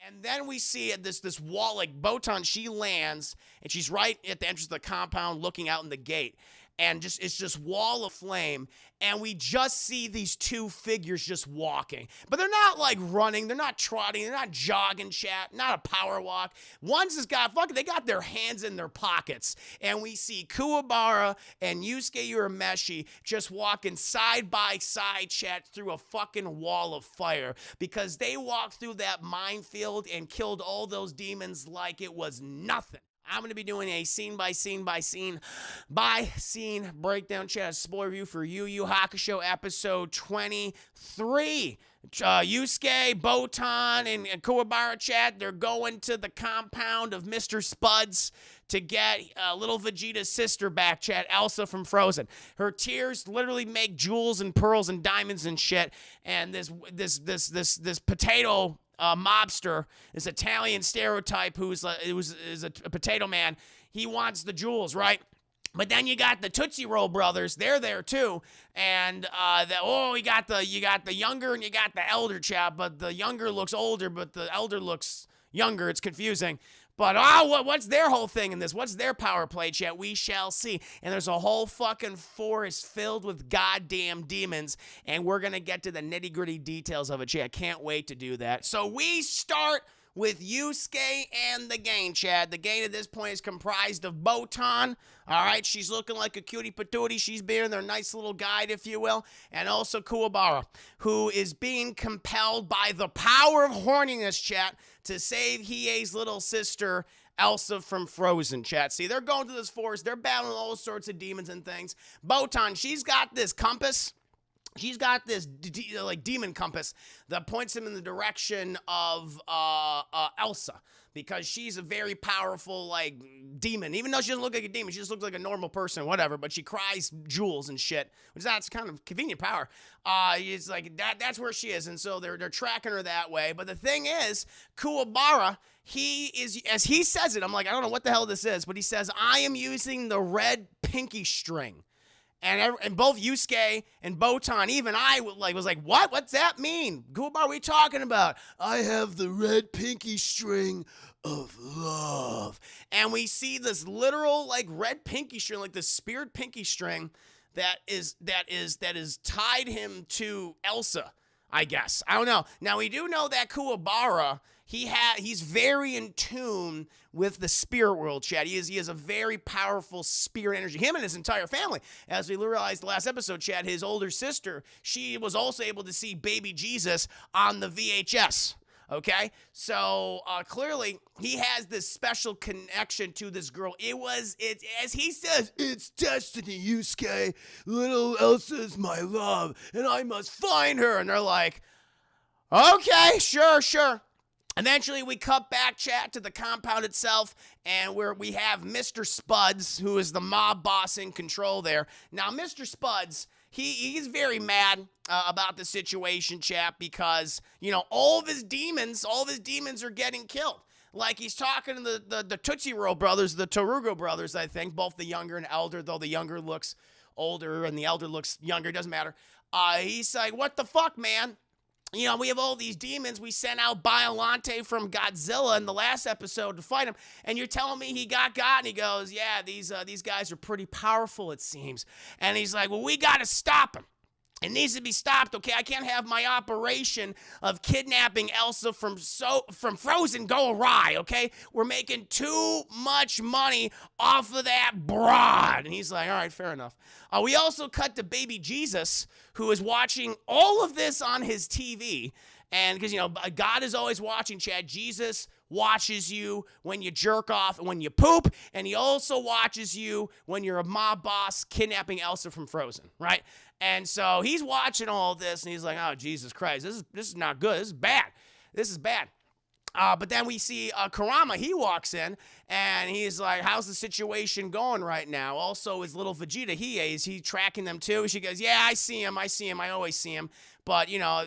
And then we see this wall, like Botan, she lands, and she's right at the entrance of the compound looking out in the gate. And it's just wall of flame, and we just see these two figures just walking. But they're not like running, they're not trotting, they're not jogging, chat, not a power walk. One's just got they got their hands in their pockets. And we see Kuwabara and Yusuke Urameshi just walking side by side, chat, through a fucking wall of fire. Because they walked through that minefield and killed all those demons like it was nothing. I'm going to be doing a scene by scene breakdown, chat, spoiler review for Yu Yu Hakusho episode 23. Yusuke, Botan, and Kuwabara, chat, they're going to the compound of Mr. Spuds to get little Vegeta's sister back, chat, Elsa from Frozen. Her tears literally make jewels and pearls and diamonds and shit, and this potato mobster, this Italian stereotype who's a potato man. He wants the jewels, right? But then you got the Tootsie Roll brothers. They're there too, and you got the younger and you got the elder chap. But the younger looks older, but the elder looks younger. It's confusing. But what's their whole thing in this? What's their power play, chat? We shall see. And there's a whole fucking forest filled with goddamn demons, and we're gonna get to the nitty-gritty details of it, chat. Can't wait to do that. So we start with Yusuke and the gang, Chad. The gang at this point is comprised of Botan. All right, she's looking like a cutie patootie. She's being their nice little guide, if you will. And also Kuwabara, who is being compelled by the power of horniness, chat, to save Hiei's little sister, Elsa from Frozen, chat. See, they're going through this forest. They're battling all sorts of demons and things. Botan, she's got this compass. She's got this like demon compass that points him in the direction of Elsa, because she's a very powerful like demon. Even though she doesn't look like a demon, she just looks like a normal person, whatever. But she cries jewels and shit, which that's kind of convenient power. It's like that's where she is, and so they're tracking her that way. But the thing is, Kuwabara, he is, as he says it, I'm like, I don't know what the hell this is, but he says, I am using the red pinky string. And both Yusuke and Botan, even I was like, what? What's that mean? Kuwabara, what are we talking about? I have the red pinky string of love. And we see this literal like red pinky string, like the spirit pinky string that is tied him to Elsa, I guess. I don't know. Now we do know that Kuwabara, he's very in tune with the spirit world, Chad. He has a very powerful spirit energy. Him and his entire family. As we realized last episode, Chad, his older sister, she was also able to see baby Jesus on the VHS. Okay, so clearly he has this special connection to this girl. It's as he says, it's destiny, Yusuke. Little Elsa's my love, and I must find her. And they're like, okay, sure. Eventually, we cut back, chat, to the compound itself, and where we have Mr. Spuds, who is the mob boss in control there. Now, Mr. Spuds, he's very mad about the situation, chat, because, you know, all of his demons are getting killed. Like, he's talking to the Tootsie Roll brothers, the Tarugo brothers, I think, both the younger and elder, though the younger looks older and the elder looks younger, doesn't matter. He's like, what the fuck, man? You know, we have all these demons. We sent out Biollante from Godzilla in the last episode to fight him, and you're telling me he got. And he goes, yeah, these guys are pretty powerful, it seems. And he's like, well, we got to stop him. It needs to be stopped, okay? I can't have my operation of kidnapping Elsa from Frozen go awry, okay? We're making too much money off of that broad. And he's like, all right, fair enough. We also cut to baby Jesus, who is watching all of this on his TV. And because, you know, God is always watching, Chad. Jesus watches you when you jerk off and when you poop. And he also watches you when you're a mob boss kidnapping Elsa from Frozen, right? And so he's watching all this, and he's like, oh, Jesus Christ, this is not good. This is bad. But then we see Kurama. He walks in, and he's like, how's the situation going right now? Also, his little Vegeta, is he tracking them too? She goes, yeah, I see him. I always see him. But, you know,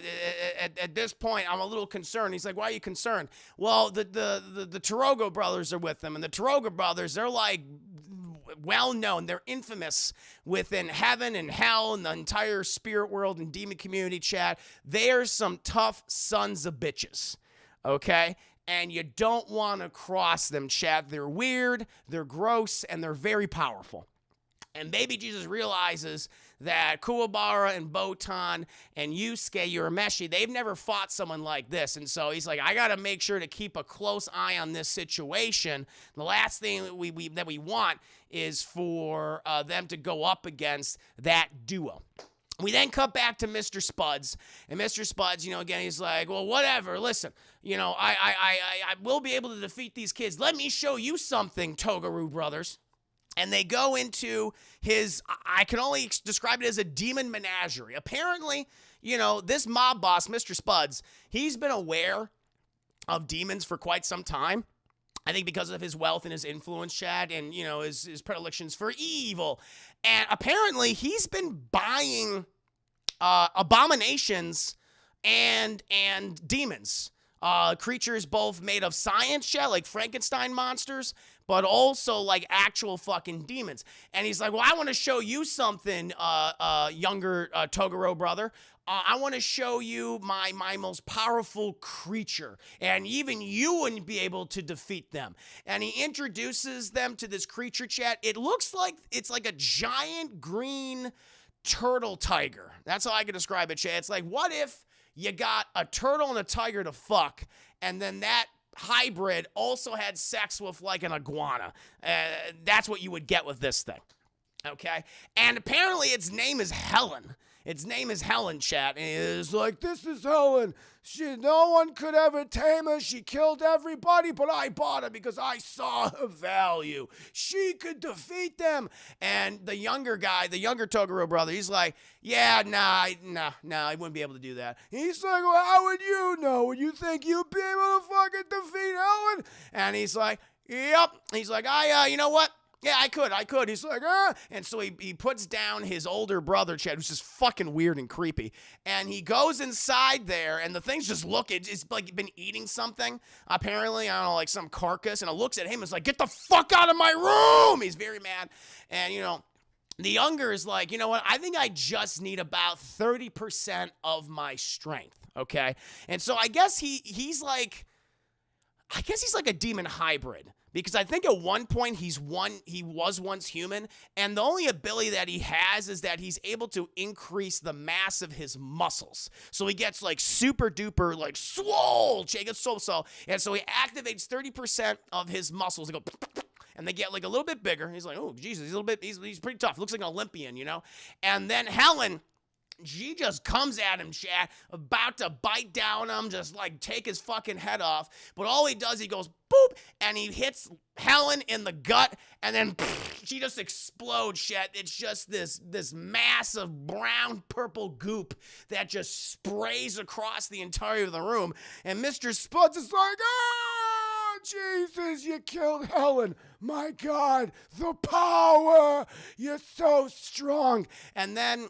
at this point, I'm a little concerned. He's like, why are you concerned? Well, the Tarugo brothers are with them, and the Tarugo brothers, they're like well-known. They're infamous within heaven and hell and the entire spirit world and demon community, chat. They're some tough sons of bitches. Okay? and you don't want to cross them, chat. They're weird, they're gross, and they're very powerful. And Baby Jesus realizes that Kuwabara and Botan and Yusuke Urameshi, they've never fought someone like this. And so he's like, I got to make sure to keep a close eye on this situation. The last thing that we want is for them to go up against that duo. We then cut back to Mr. Spuds, and Mr. Spuds, again, he's like, well, whatever, listen, I will be able to defeat these kids. Let me show you something, Togaru brothers. And they go into his, I can only describe it as a demon menagerie. Apparently, this mob boss, Mr. Spuds, he's been aware of demons for quite some time. I think because of his wealth and his influence, Chad, and, his predilections for evil. And apparently, he's been buying abominations and demons. Creatures both made of science, Chad, like Frankenstein monsters, but also like actual fucking demons. And he's like, well, I want to show you something, younger Toguro brother. I want to show you my most powerful creature, and even you wouldn't be able to defeat them. And he introduces them to this creature, chat. It looks like it's like a giant green turtle tiger. That's how I can describe it, chat. It's like, what if you got a turtle and a tiger to fuck, and then that hybrid also had sex with like an iguana? That's what you would get with this thing. Okay? And apparently its name is Helen. Its name is Helen, chat. And it's like, this is Helen. No one could ever tame her. She killed everybody, but I bought her because I saw her value. She could defeat them. And the younger guy, the younger Toguro brother, he's like, yeah, nah, I wouldn't be able to do that. He's like, well, how would you know? Would you think you'd be able to fucking defeat Helen? And he's like, yep. He's like, you know what? Yeah, I could. He's like, And so he puts down his older brother, Chad, who's just fucking weird and creepy. And he goes inside there, and the thing's just it's like been eating something. Apparently, I don't know, like some carcass. And it looks at him and is like, get the fuck out of my room! He's very mad. And, the younger is like, you know what? I think I just need about 30% of my strength, okay? And so I guess he's like a demon hybrid. Because I think at one point he was once human, and the only ability that he has is that he's able to increase the mass of his muscles. So he gets like super duper like swole, he gets so, and so he activates 30% of his muscles. They go, and they get like a little bit bigger. He's like, oh Jesus, he's pretty tough. Looks like an Olympian, And then Helen, she just comes at him, chat, about to bite down him, just like take his fucking head off. But all he does, he goes boop, and he hits Helen in the gut, and then she just explodes, chat. It's just this massive brown purple goop that just sprays across the entirety of the room. And Mr. Spuds is like, oh, Jesus, you killed Helen. My God, the power. You're so strong. And then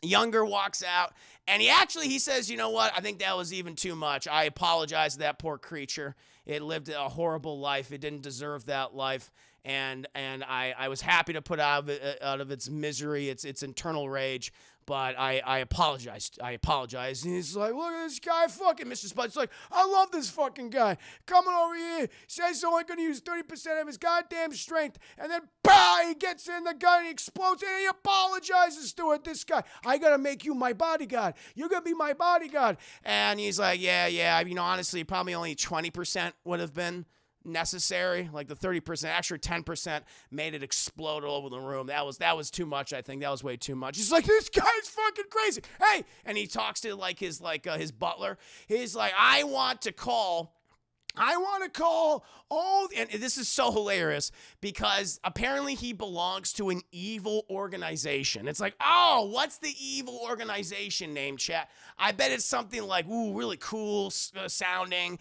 Younger walks out, and he says, you know what? I think that was even too much. I apologize to that poor creature. It lived a horrible life. It didn't deserve that life, and I was happy to put out of its misery, its internal rage. But I apologized. And he's like, look at this guy, fucking Mr. Spud. It's like, I love this fucking guy. Coming over here, says he's only going to use 30% of his goddamn strength. And then, bah, he gets in the gun, he explodes, and he apologizes to it. This guy, I got to make you my bodyguard. You're going to be my bodyguard. And he's like, yeah. Honestly, probably only 20% would have been necessary. Like the 30%, extra 10% made it explode all over the room. That was too much. I think that was way too much. He's like, this guy's fucking crazy. Hey, and he talks to his butler. He's like, I want to call all, and this is so hilarious because apparently he belongs to an evil organization. It's like, oh, what's the evil organization name, chat? I bet it's something like, ooh, really cool sounding,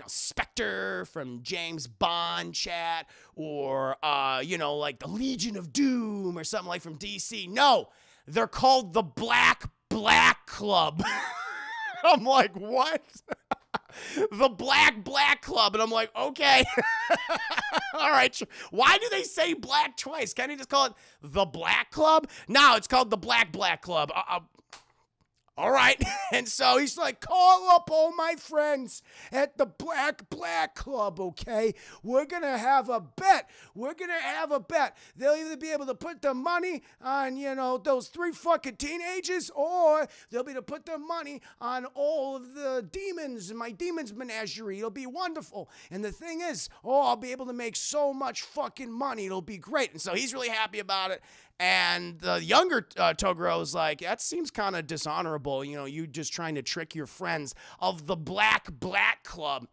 Spectre from James Bond, chat, or, like the Legion of Doom or something like from DC. No, they're called the Black Club. I'm like, what? The Black Club. And I'm like, okay. All right. Why do they say black twice? Can't he just call it the Black Club? No, it's called the Black Club. All right. And so he's like, call up all my friends at the Black Club, okay? We're going to have a bet. They'll either be able to put the money on, those 3 fucking teenagers, or they'll be able to put their money on all of the demons in my demons menagerie. It'll be wonderful. And the thing is, I'll be able to make so much fucking money. It'll be great. And so he's really happy about it. And the younger Toguro is like, that seems kind of dishonorable, you just trying to trick your friends of the Black Club.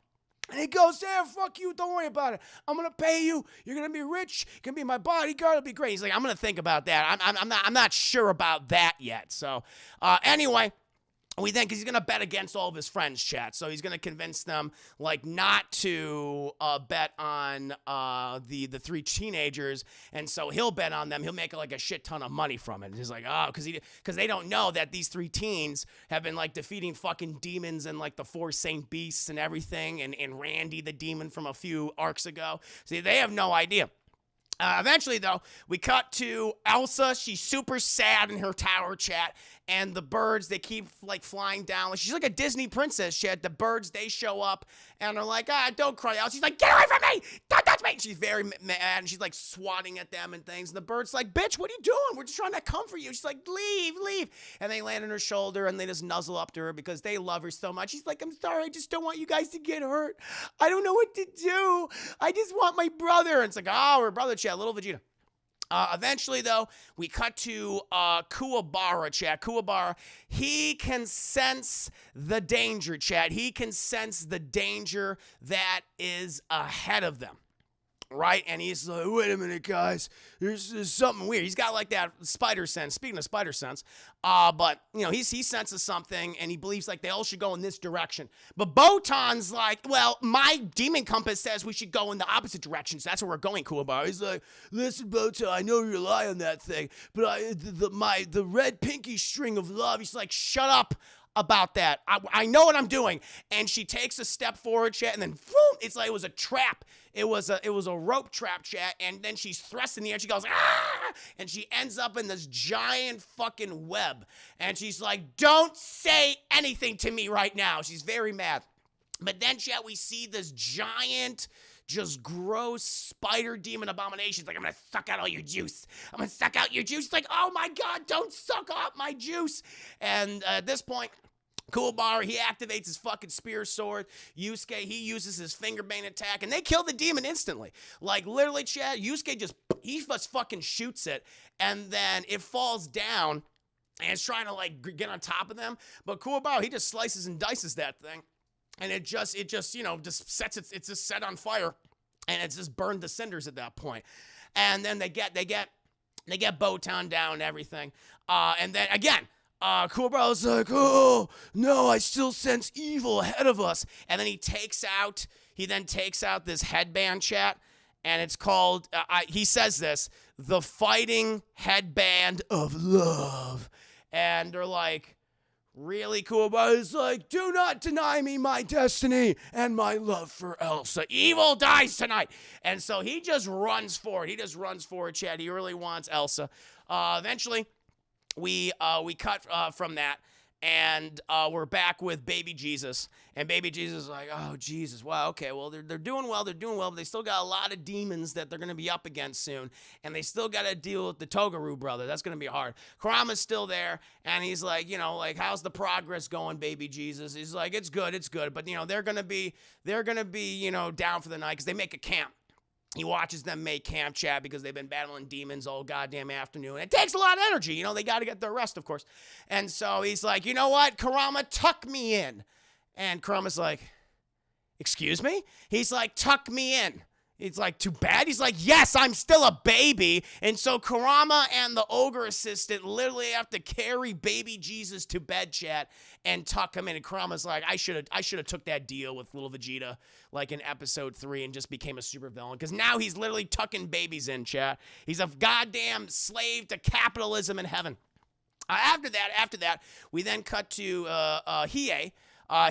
And he goes, yeah, fuck you, don't worry about it. I'm going to pay you. You're going to be rich. You're going to be my bodyguard. It'll be great. He's like, I'm going to think about that. I'm not sure about that yet. So anyway, we think he's going to bet against all of his friends, chat. So he's going to convince them, like, not to bet on the 3 teenagers. And so he'll bet on them. He'll make, like, a shit ton of money from it. And he's like, because they don't know that these 3 teens have been, like, defeating fucking demons and, like, the 4 Saint Beasts and everything. And Randy the demon from a few arcs ago. See, they have no idea. Eventually, though, we cut to Elsa. She's super sad in her tower, chat. And the birds, they keep, like, flying down. She's like a Disney princess, chat. The birds, they show up, and they're like, don't cry out. She's like, get away from me! Don't touch me! And she's very mad, and she's, like, swatting at them and things. And the bird's like, bitch, what are you doing? We're just trying to comfort you. She's like, leave. And they land on her shoulder, and they just nuzzle up to her because they love her so much. She's like, I'm sorry, I just don't want you guys to get hurt. I don't know what to do. I just want my brother. And it's like, we're brother, chat, little Vegeta. Eventually, though, we cut to Kuwabara, chat. Kuwabara, he can sense the danger, chat. He can sense the danger that is ahead of them. Right? And he's like, wait a minute, guys. There's something weird. He's got like that spider sense. Speaking of spider sense, but he senses something, and he believes like they all should go in this direction. But Botan's like, well, my demon compass says we should go in the opposite direction. So that's where we're going, Kuwabara. He's like, listen, Botan, I know you rely on that thing, but the red pinky string of love. He's like, shut up about that. I know what I'm doing. And she takes a step forward, chat, and then boom, it's like it was a trap. It was a rope trap, chat, and then she's thrust in the air. She goes, and she ends up in this giant fucking web. And she's like, don't say anything to me right now. She's very mad. But then, chat, we see this giant, just gross spider demon abomination. It's like, I'm gonna suck out all your juice. I'm gonna suck out your juice. It's like, oh my God, don't suck out my juice. And at this point, Kuwabara, he activates his fucking spear sword. Yusuke, he uses his fingerbane attack, and they kill the demon instantly. Like, literally, Chad, Yusuke just fucking shoots it, and then it falls down, and it's trying to, like, get on top of them. But Kuwabara, he just slices and dices that thing, and it just just sets it's just set on fire, and it's just burned to cinders at that point. And then they get Botan down and everything. And then, again, Kuwabara's like, oh, no, I still sense evil ahead of us. And then he then takes out this headband, chat, and it's called, he says this, the Fighting Headband of Love. And they're like, really, Kuwabara? Is like, do not deny me my destiny and my love for Elsa. Evil dies tonight. And so he just runs forward. Chad. He really wants Elsa. Eventually, we cut from that, and we're back with Baby Jesus. And Baby Jesus is like, oh, Jesus, wow, okay, well, they're doing well, but they still got a lot of demons that they're going to be up against soon, and they still got to deal with the Toguro brother. That's going to be hard. Kurama's still there, and he's like, how's the progress going, Baby Jesus? He's like, it's good, but, they're going to be, down for the night, because they make a camp. He watches them make camp, chat, because they've been battling demons all goddamn afternoon. It takes a lot of energy. They got to get their rest, of course. And so he's like, you know what, Kurama, tuck me in. And Kurama's like, excuse me? He's like, tuck me in. It's like, too bad? He's like, yes, I'm still a baby. And so Kurama and the ogre assistant literally have to carry Baby Jesus to bed, chat, and tuck him in. And Kurama's like, I should have took that deal with little Vegeta, like in episode 3, and just became a supervillain. Because now he's literally tucking babies in, chat. He's a goddamn slave to capitalism in heaven. After that, we then cut to Hiei.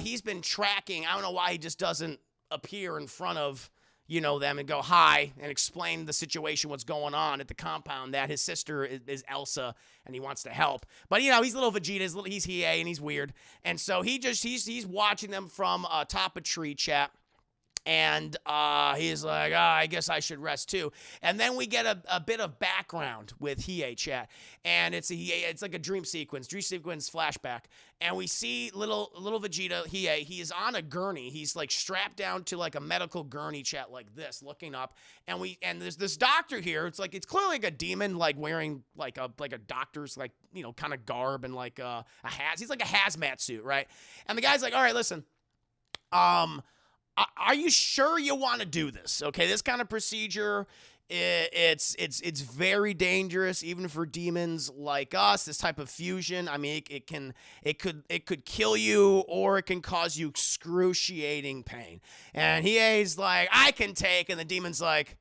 He's been tracking. I don't know why he just doesn't appear in front of them and go hi and explain the situation, what's going on at the compound, that his sister is Elsa and he wants to help. But, he's little Vegeta, he's Hiei and he's weird. And so he's watching them from top a tree, chat. And he's like, I guess I should rest too. And then we get a bit of background with Hiei, chat. And it's like a dream sequence flashback. And we see little Vegeta, Hiei. He is on a gurney. He's like strapped down to like a medical gurney, chat, like this, looking up. And there's this doctor here. It's clearly like a demon, like wearing like a doctor's like, kind of garb and like he's like a hazmat suit, right? And the guy's like, all right, listen, are you sure you want to do this? Okay, this kind of procedure, it's very dangerous, even for demons like us. This type of fusion, I mean, it could kill you, or it can cause you excruciating pain. And Hiei's like, I can take, and the demon's like,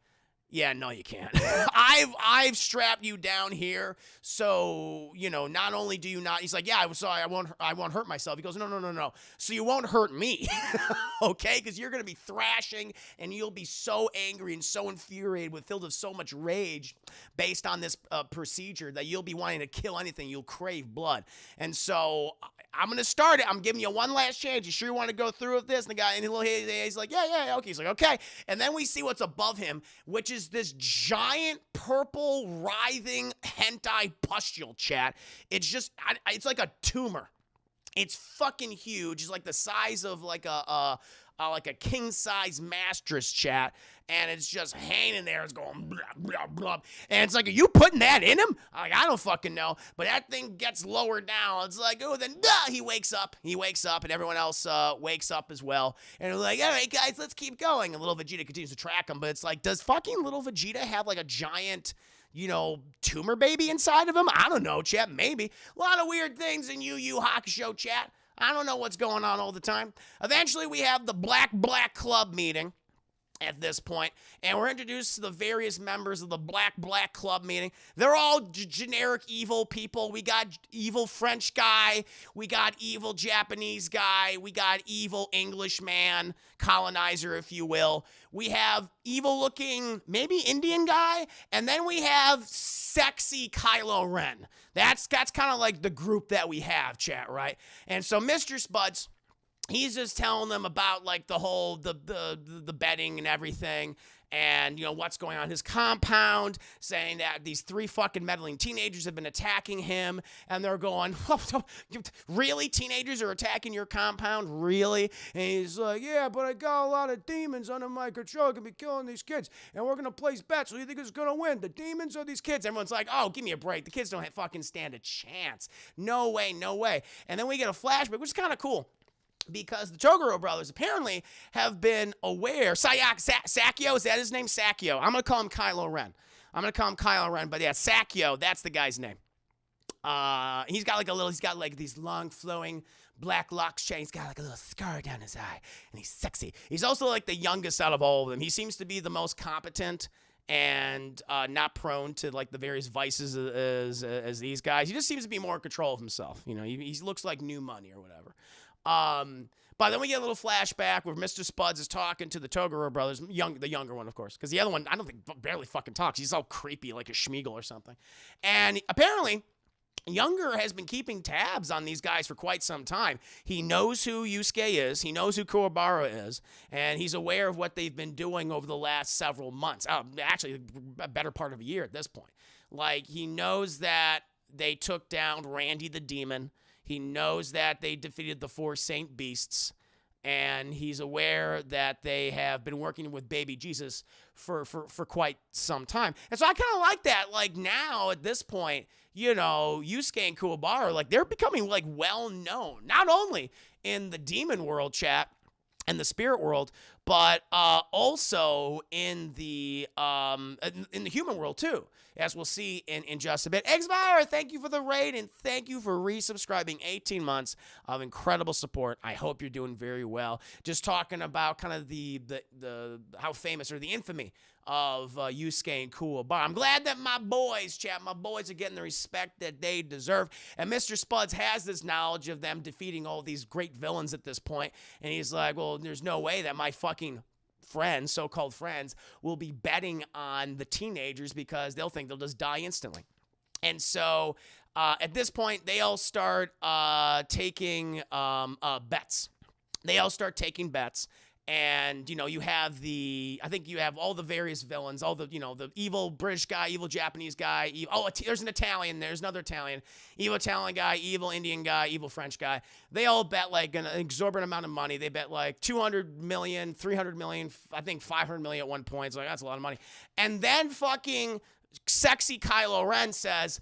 yeah, no, you can't. I've strapped you down here, so not only do you not. He's like, yeah, I'm sorry, I won't hurt myself. He goes, no. So you won't hurt me, okay? Because you're gonna be thrashing, and you'll be so angry and so infuriated, filled with so much rage, based on this procedure, that you'll be wanting to kill anything. You'll crave blood, and so I'm gonna start it. I'm giving you one last chance. You sure you want to go through with this? And the guy, and he's like, yeah, okay. He's like, okay. And then we see what's above him, which is this giant purple writhing hentai pustule, chat. It's like a tumor. It's fucking huge. It's like the size of like a king size mattress, chat. And it's just hanging there. It's going blah, blah, blah. And it's like, are you putting that in him? I'm like, I don't fucking know. But that thing gets lowered down. It's like, oh, then he wakes up. He wakes up, and everyone else wakes up as well. And they're like, all right, guys, let's keep going. And little Vegeta continues to track him. But it's like, does fucking little Vegeta have like a giant, tumor baby inside of him? I don't know, chat. Maybe. A lot of weird things in Yu Yu Hakusho, chat. I don't know what's going on all the time. Eventually, we have the Black Club meeting at this point, and we're introduced to the various members of the Black Club meeting. They're all generic evil people. We got evil French guy, we got evil Japanese guy, we got evil Englishman, colonizer, if you will. We have evil-looking, maybe Indian guy, and then we have sexy Kylo Ren. That's kind of like the group that we have, chat, right? And so Mr. Spuds, he's just telling them about like the whole the betting and everything, and what's going on in his compound, saying that these 3 fucking meddling teenagers have been attacking him, and they're going, really? Teenagers are attacking your compound? Really? And he's like, yeah, but I got a lot of demons under my control, gonna be killing these kids, and we're gonna place bets. Who do you think is gonna win, the demons or these kids? Everyone's like, oh, give me a break. The kids don't fucking stand a chance. No way. And then we get a flashback, which is kind of cool, because the Toguro brothers apparently have been aware. Sakyo, is that his name? Sakyo. I'm going to call him Kylo Ren. But yeah, Sakyo, that's the guy's name. He's got like these long flowing black locks. He's got like a little scar down his eye, and he's sexy. He's also like the youngest out of all of them. He seems to be the most competent and not prone to like the various vices as these guys. He just seems to be more in control of himself. He looks like new money or whatever. But then we get a little flashback where Mr. Spuds is talking to the Toguro brothers, the younger one, of course, because the other one, I don't think, barely fucking talks. He's all creepy like a Schmeagle or something. And apparently, Younger has been keeping tabs on these guys for quite some time. He knows who Yusuke is. He knows who Kuwabara is. And he's aware of what they've been doing over the last several months. Actually, a better part of a year at this point. Like, he knows that they took down Randy the Demon. He knows that they defeated the 4 Saint Beasts, and he's aware that they have been working with Baby Jesus for quite some time. And so I kind of like that. Like, now, at this point, Yusuke and Kuwabara, like, they're becoming, like, well-known, not only in the demon world, chat, and the spirit world, but also in the human world, too, as we'll see in just a bit. Xfire, thank you for the raid, and thank you for resubscribing. 18 months of incredible support. I hope you're doing very well. Just talking about kind of the how famous, or the infamy of Yusuke and Kuwabara. I'm glad that my boys, chat, my boys are getting the respect that they deserve. And Mr. Spuds has this knowledge of them defeating all these great villains at this point. And he's like, well, there's no way that my fucking friends, so-called friends, will be betting on the teenagers because they'll think they'll just die instantly. And so at this point, they all start taking bets. They all start taking bets. And, you know, you have I think you have all the various villains, all the, you know, the evil British guy, evil Japanese guy. There's an Italian, there's another Italian, evil Italian guy, evil Indian guy, evil French guy. They all bet like an exorbitant amount of money. They bet like 200 million, 300 million, I think 500 million at one point. It's like, that's a lot of money. And then fucking sexy Kylo Ren says,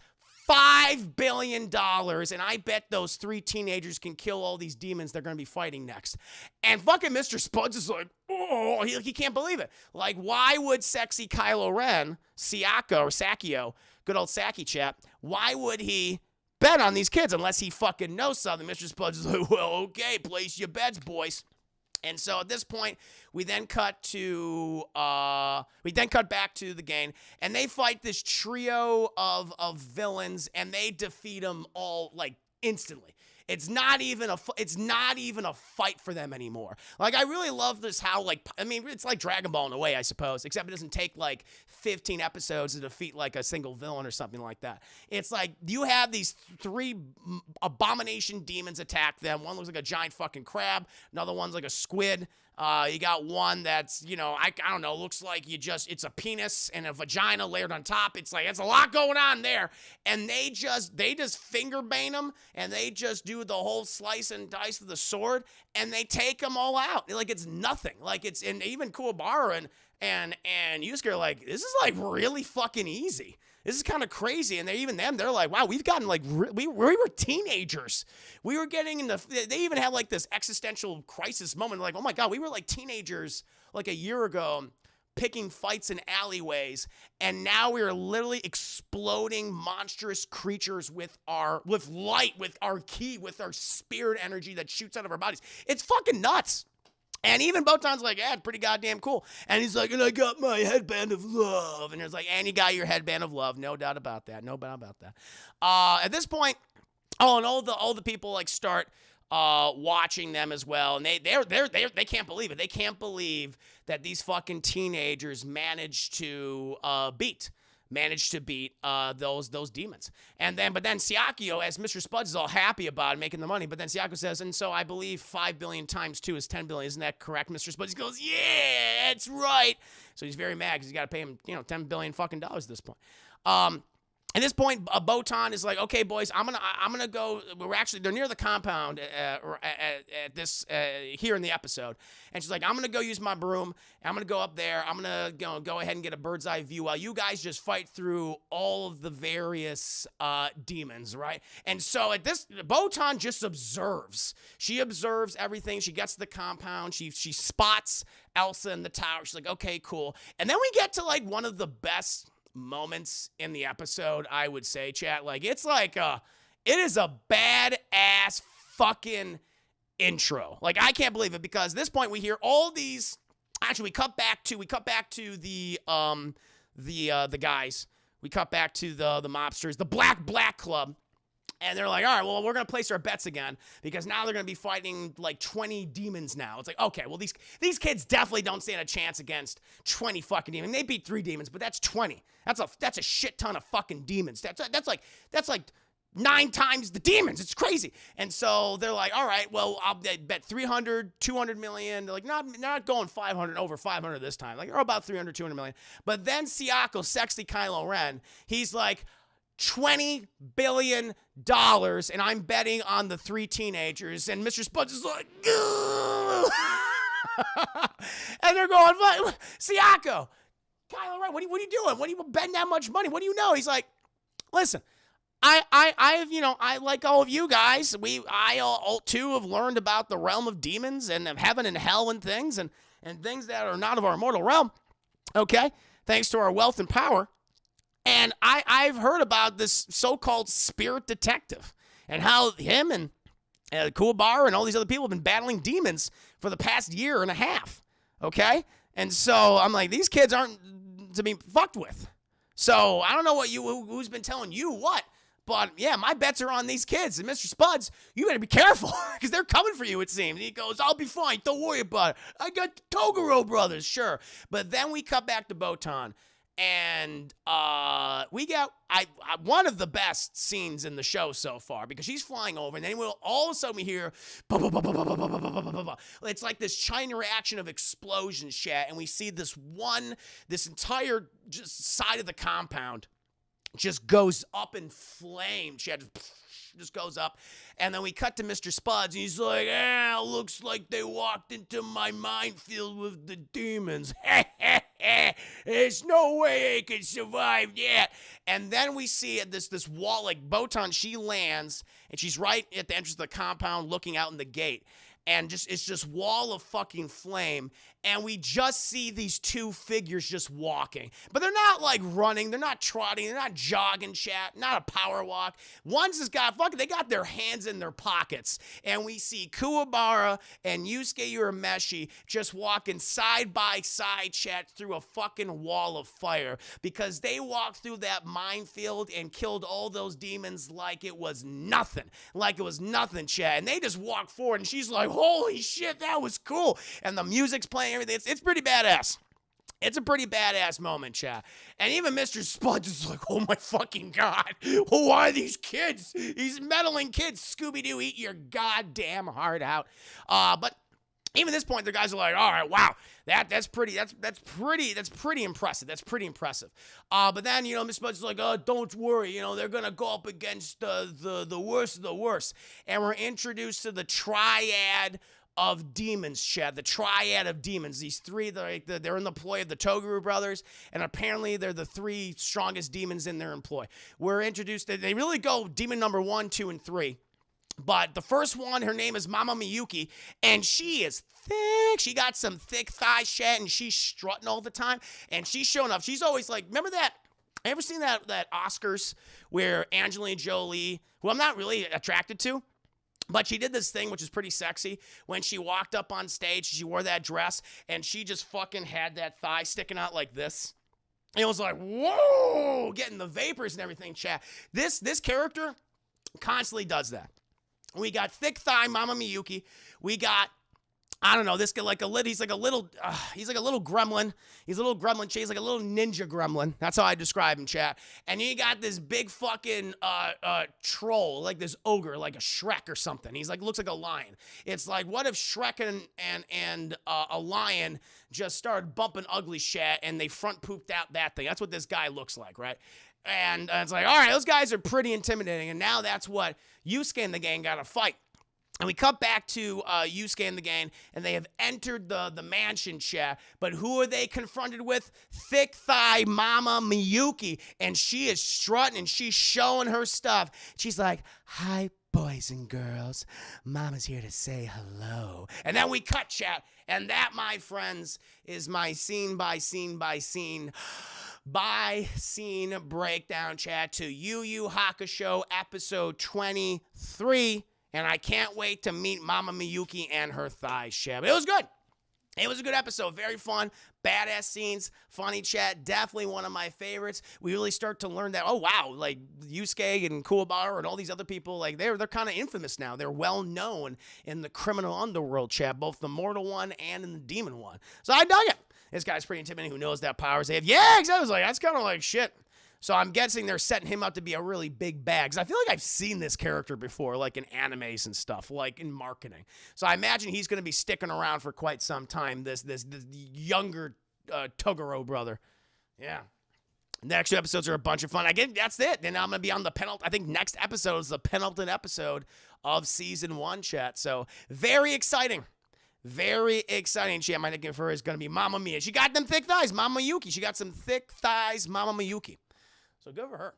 $5 billion, and I bet those 3 teenagers can kill all these demons they're going to be fighting next. And fucking Mr. Spuds is like, oh, he can't believe it. Like, why would sexy Kylo Ren, Sakio, good old Saki chap, why would he bet on these kids unless he fucking knows something? Mr. Spuds is like, well, okay, place your bets, boys. And so at this point, we then cut back to the game, and they fight this trio of villains, and they defeat them all like instantly. It's not even a fight for them anymore. Like, I really love this how, like, I mean, it's like Dragon Ball in a way, I suppose, except it doesn't take like 15 episodes to defeat like a single villain or something like that. It's like you have these 3 abomination demons attack them. One looks like a giant fucking crab. Another one's like a squid. You got one that's, you know, I don't know, looks like it's a penis and a vagina layered on top. It's like, it's a lot going on there. And they just finger bang them, and they just do the whole slice and dice with the sword, and they take them all out. Like, it's nothing. Like, and even Kuwabara and Yusuke are like, this is like really fucking easy. This is kind of crazy. And they're like, wow, we've gotten like, we were teenagers. We were getting they even had like this existential crisis moment. Like, oh my God, we were like teenagers like a year ago picking fights in alleyways. And now we are literally exploding monstrous creatures with light, with our ki, with our spirit energy that shoots out of our bodies. It's fucking nuts. And even Botan's like, yeah, pretty goddamn cool. And he's like, and I got my headband of love. And it's like, and you got your headband of love. No doubt about that. No doubt about that. At this point, and all the people like start watching them as well. And they can't believe it. They can't believe that these fucking teenagers managed to beat those demons. But then Siakio, as Mr. Spuds is all happy about making the money, but then Siakio says, and so I believe 5 billion times 2 is 10 billion. Isn't that correct, Mr. Spuds? He goes, yeah, that's right. So he's very mad because he's got to pay him, you know, $10 billion fucking dollars at this point. At this point, Botan is like, okay, boys, I'm gonna go. They're near the compound at this here in the episode, and she's like, I'm gonna go use my broom. I'm gonna go up there. I'm gonna go ahead and get a bird's eye view while you guys just fight through all of the various demons, right? And so at this, Botan just observes. She observes everything. She gets to the compound. She spots Elsa in the tower. She's like, okay, cool. And then we get to like one of the best moments in the episode, I would say, chat. Like, it's like it is a badass fucking intro. Like, I can't believe it, because at this point we hear all these. Actually, we cut back to the guys. We cut back to the mobsters, the Black Club. And they're like, all right, well, we're going to place our bets again, because now they're going to be fighting like 20 demons now. It's like, okay, well, these kids definitely don't stand a chance against 20 fucking demons. They beat 3 demons, but that's 20. That's a shit ton of fucking demons. That's like 9 times the demons. It's crazy. And so they're like, all right, well, I'll bet 300, 200 million. They're like, not going 500, over 500 this time. Like, or about 300, 200 million. But then Siako, sexy Kylo Ren, he's like, $20 billion, and I'm betting on the 3 teenagers. And Mr. Spuds is like, and they're going, Siako, Kylo Ren, what are you doing? What are you betting that much money? What do you know? He's like, listen, I like all of you guys. I all too have learned about the realm of demons and of heaven and hell and things things that are not of our mortal realm. Okay, thanks to our wealth and power. And I've heard about this so-called spirit detective and how him and Kuwabara and all these other people have been battling demons for the past year and a half, okay? And so I'm like, these kids aren't to be fucked with. So I don't know who's been telling you what, But yeah, my bets are on these kids. And Mr. Spuds, you better be careful because they're coming for you, it seems. And he goes, I'll be fine. Don't worry about it. I got the Toguro brothers, sure. But then we cut back to Botan. And we got one of the best scenes in the show so far because she's flying over, and then all of a sudden we hear, it's like this chain reaction of explosions, chat, and we see this entire just side of the compound just goes up in flames. Chat just goes up, and then we cut to Mr. Spuds, and he's like, looks like they walked into my minefield with the demons. There's no way they can survive that. And then we see this wall, like Botan, she lands, and she's right at the entrance of the compound looking out in the gate. And it's just wall of fucking flame. And we just see these two figures just walking. But they're not like running. They're not trotting. They're not jogging, chat. Not a power walk. One's just they got their hands in their pockets. And we see Kuwabara and Yusuke Urameshi just walking side by side, chat, through a fucking wall of fire. Because they walked through that minefield and killed all those demons like it was nothing. Like it was nothing, chat. And they just walked forward, and she's like, holy shit, that was cool. And the music's playing, everything. It's pretty badass. It's a pretty badass moment, chat. And even Mr. Spuds is like, oh my fucking God. Who are these kids? These meddling kids. Scooby-Doo, eat your goddamn heart out. But even at this point, the guys are like, all right, wow, that's pretty impressive. That's pretty impressive. But then, Mr. Spuds is like, oh, don't worry, they're gonna go up against the worst of the worst. And we're introduced to the triad of demons, Chad. The triad of demons. These three, they're in the employ of the Toguro brothers, and apparently they're the three strongest demons in their employ. We're introduced, they really go demon number 1, 2, and 3. But the first one, her name is Mama Miyuki, and she is thick. She got some thick thigh chat, and she's strutting all the time, and she's showing up. She's always like, remember that? Ever seen that Oscars where Angelina Jolie, who I'm not really attracted to, but she did this thing which is pretty sexy. When she walked up on stage, she wore that dress, and she just fucking had that thigh sticking out like this. And it was like, whoa, getting the vapors and everything, chat. This character constantly does that. We got thick thigh Mama Miyuki. We got, I don't know, this guy he's like a little gremlin. He's a little gremlin. He's like a little ninja gremlin. That's how I describe him, chat. And you got this big fucking troll, like this ogre, like a Shrek or something. He's like, looks like a lion. It's like, what if Shrek and a lion just started bumping ugly shit and they front pooped out that thing? That's what this guy looks like, right? And it's like, all right, those guys are pretty intimidating. And now that's what Yusuke and the gang got to fight. And we cut back to Yusuke and the gang, and they have entered the mansion, chat. But who are they confronted with? Thick thigh Mama Miyuki. And she is strutting, and she's showing her stuff. She's like, hi, boys and girls. Mama's here to say hello. And then we cut, chat. And that, my friends, is my scene by scene breakdown, chat, to Yu Yu Hakusho episode 23. And I can't wait to meet Mama Miyuki and her thighs, chat. But it was good. It was a good episode. Very fun. Badass scenes. Funny, chat. Definitely one of my favorites. We really start to learn that, oh, wow, like Yusuke and Kuwabara and all these other people, like they're kind of infamous now. They're well known in the criminal underworld, chat, both the mortal one and in the demon one. So I dug it. This guy's pretty intimidating. Who knows that powers they have? Yeah, exactly. I was like, that's kind of like shit. So I'm guessing they're setting him up to be a really big bag. Because I feel like I've seen this character before, like in animes and stuff, like in marketing. So I imagine he's going to be sticking around for quite some time, this younger Toguro brother. Yeah. Next two episodes are a bunch of fun. Again, that's it. Then I'm going to be on the penultimate. I think next episode is the penultimate episode of season 1, chat. So very exciting. Very exciting. She, my nickname for her is going to be Mama Mia. She got them thick thighs, Mama Miyuki. She got some thick thighs, Mama Miyuki. So good for her.